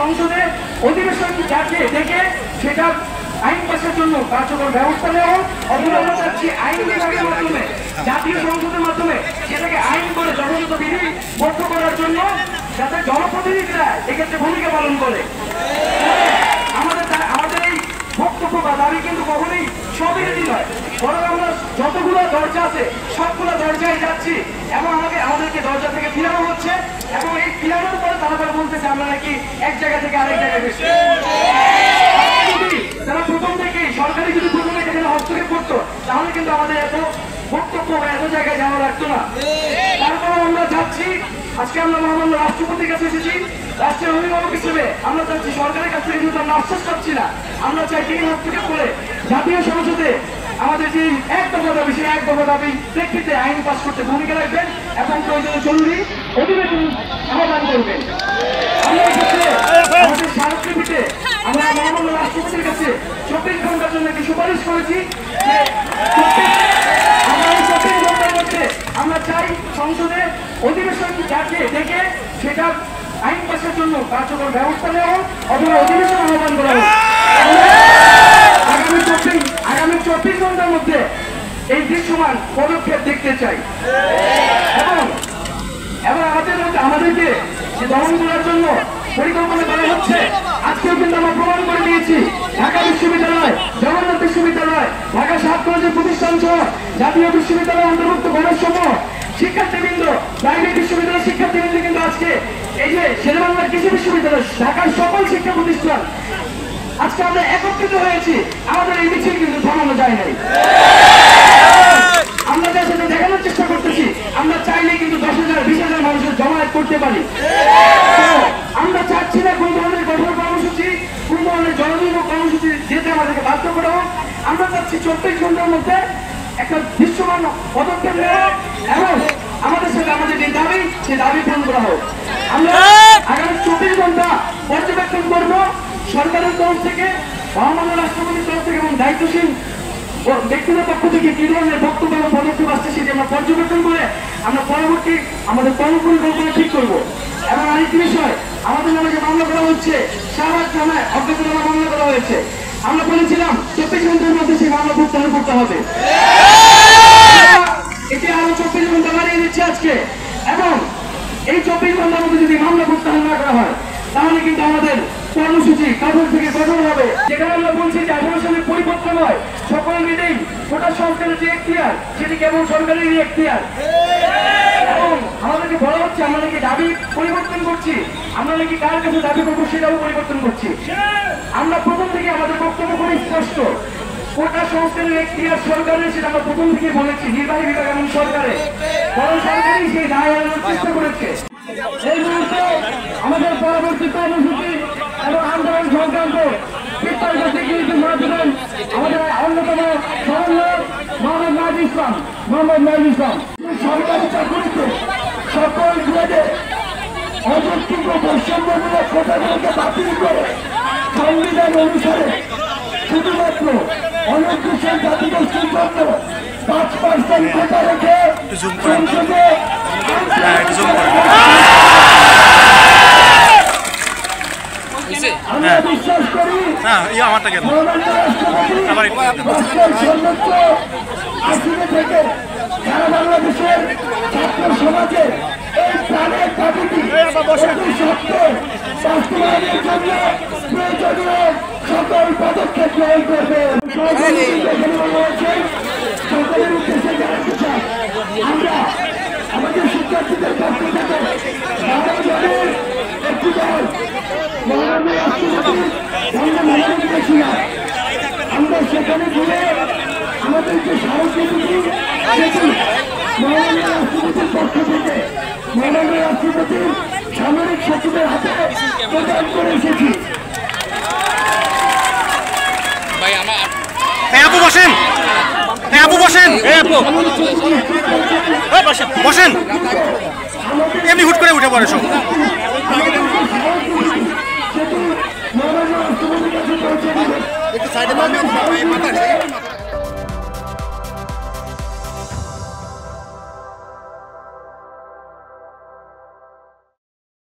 সংসদে অধিবেশন ডেকে সেটা আইন পাশের জন্য কার্যকর ব্যবস্থা নেওয়া হোক, অথবা আমরা চাচ্ছি আইন বিভাগের মাধ্যমে জাতীয় সংসদের মাধ্যমে সেটাকে আইন করে যথাযথ বিধি বদ্ধ করার জন্য যাতে জনপ্রতিনিধিরা এক্ষেত্রে ভূমিকা পালন করে। আমাদের এই বক্তব্য বা দাবি কিন্তু কখনোই স্ববিরোধী নয়, বরং আমরা যতগুলো দরজা আছে সবগুলো দরজায় যাচ্ছি এবং আমাদেরকে দরজা থেকে ফিরানো হচ্ছে এবং এই ফিরানোর পরে তারা বলতেছে আমরা নাকি এক জায়গা থেকে আরেক জায়গায় বেশি। তারা প্রথম থেকে সরকারি যদি প্রথমে সেখানে হস্তক্ষেপ করতো তাহলে কিন্তু আমাদের এত বক্তব্য বা এত জায়গায় যাওয়া লাগতো না। তারপরে আমরা যাচ্ছি, আজকে আমরা মহামান্য রাষ্ট্রপতির কাছে এসেছি, রাষ্ট্রের অভিভাবক হিসেবে আমরা চাচ্ছি সরকারের কাছ থেকে কিন্তু আমরা আশ্বাস পাচ্ছি না, আমরা চাই তিনি হস্তক্ষেপ করে জাতীয় সংসদে আমাদের যে এক দফা দাবি সেই এক দফা দাবি প্রেক্ষিতে আইন পাস করতে ভূমিকা রাখবেন এবং প্রয়োজনে জরুরি অধিবেশন আহ্বান করবেন। আমাদের স্মারকলিপিতে আমরা মহামান্য রাষ্ট্রপতির কাছে 24 ঘন্টার জন্য একটি সুপারিশ করেছি যে আগামী 24 ঘন্টার মধ্যে আমরা চাই সংসদে অধিবেশন ডেকে সেটা আইন পাশের জন্য কার্যকর ব্যবস্থা নেওয়া হোক, অথবা অধিবেশন আহ্বান করা হোক। আগামী 24 ঘন্টার মধ্যে এই দৃশ্যমান পদক্ষেপ দেখতে চাই এবং আমাদেরকে দমন করার জন্য পরিকল্পনা করা হচ্ছে। আজকেও কিন্তু আমরা প্রমাণ করে দিয়েছি, ঢাকা বিশ্ববিদ্যালয়, জগন্নাথ বিশ্ববিদ্যালয়, ঢাকা 7 কলেজের প্রতিষ্ঠান সহ জাতীয় বিশ্ববিদ্যালয় অন্তর্ভুক্ত কলেজ সমূহ শিক্ষার্থীবৃন্দ, প্রাইভেট বিশ্ববিদ্যালয়ের শিক্ষার্থীবৃন্দ কিন্তু আজকে এই যে শেরেবাংলা কৃষি বিশ্ববিদ্যালয়, ঢাকার সকল শিক্ষা প্রতিষ্ঠান আজকে আমরা একত্রিত হয়েছি। আমাদের এই মিছিল কিন্তু থামানো যায় নাই। আমরা যার সাথে দেখানোর চেষ্টা করতেছি আমরা চাইলে কিন্তু 10,000 20,000 মানুষের জমায়েত করতে পারি। আমরা চাচ্ছি না কোন ধরনের কঠোর কর্মসূচি, কোন ধরনের জনদুর্ভোগ কর্মসূচি যেতে আমাদেরকে বাধ্য করা হোক। আমরা চাচ্ছি 24 ঘন্টার মধ্যে একটা দৃশ্যমান পদক্ষেপ নেওয়া এবং আমাদের সাথে আমাদের যে দাবি সেই দাবি পূরণ করা হোক। আমরা আগামী 24 ঘন্টা পর্যবেক্ষণ করব সরকারের তরফ থেকে, মহামান্য রাষ্ট্রপতির তরফ থেকে এবং দায়িত্বশীল ব্যক্তিদের পক্ষ থেকে কি ধরনের বক্তব্য এবং পদক্ষেপ আসছে সেটি আমরা পর্যবেক্ষণ করে আমরা পরবর্তী আমাদের কর্মপরিকল্পনা ঠিক করবো। এবং আরেকটি বিষয়, আমাদের নামে যে মামলা করা হচ্ছে শাহবাগ থানায় অজ্ঞাতনামা মামলা করা হয়েছে, আমরা বলেছিলাম 24 ঘন্টার মধ্যে সেই মামলা প্রত্যাহার করতে হবে। এটি আরো 24 ঘন্টা বাড়িয়ে দিচ্ছে আজকে এবং এই 24 ঘন্টার মধ্যে যদি মামলা প্রত্যাহার না করা হয় তাহলে কিন্তু আমাদের কর্মসূচি কঠোর থেকে কঠোর হবে। যেখানে আমরা বলছি যে 18 সালের পরিপত্র নয়, সকল মিলেই কোটা সংস্কারের যে এখতিয়ার সেটি কেবল সরকারেরই এখতিয়ার এবং আমাদেরকে বলা হচ্ছে আমরা নাকি দাবি পরিবর্তন করছি, আমরা নাকি কার কাছে দাবি করবো সেটাও পরিবর্তন করছি। আমরা প্রথম থেকে আমাদের বক্তব্য খুবই স্পষ্ট, কোটা সংস্কারের এখতিয়ার সরকারের, সেটা আমরা প্রথম থেকে বলেছি, নির্বাহী বিভাগ এবং সরকারে, বরং সরকারই সেই দায় এড়ানোর চেষ্টা করেছে। এই মুহূর্তে আমাদের পরবর্তী কর্মসূচি এবং আন্দোলন সংক্রান্ত বিস্তারিত দিকে আমাদের অন্যতম সমন্বয়ক মোহাম্মদ নাইজ ইসলাম। সরকারি চাকরিতে সকল গ্রেডে অযৌক্তিক ও বৈষম্যমূলক কোটাগুলোকে বাতিল করে সংবিধান অনুসারে শুধুমাত্র অনগ্রসর জাতিগোষ্ঠীর জন্য 5% কোটা রেখে সংসদে আমরা বিশ্বাস করি আসলে থেকে সারা বাংলাদেশের ছাত্র সমাজের এই প্রাণের দাবিটি সত্য বাস্তবায়নের জন্য প্রয়োজনীয় সকল পদক্ষেপ গ্রহণ করবে। সকলের উদ্দেশ্যে জানাতে চাই, আমরা আমাদের শিক্ষার্থীদের পক্ষ থেকে একটি দল আমরা সেখানে গিয়ে আমাদের যে স্মারকলিপি সেটি মহামান্য রাষ্ট্রপতির পক্ষ থেকে মহামান্য রাষ্ট্রপতির সামরিক সচিবের হাতে প্রদান করে এসেছি। বসেন এমনি হুট করে উঠে পড়ে সব। একটু সাইডে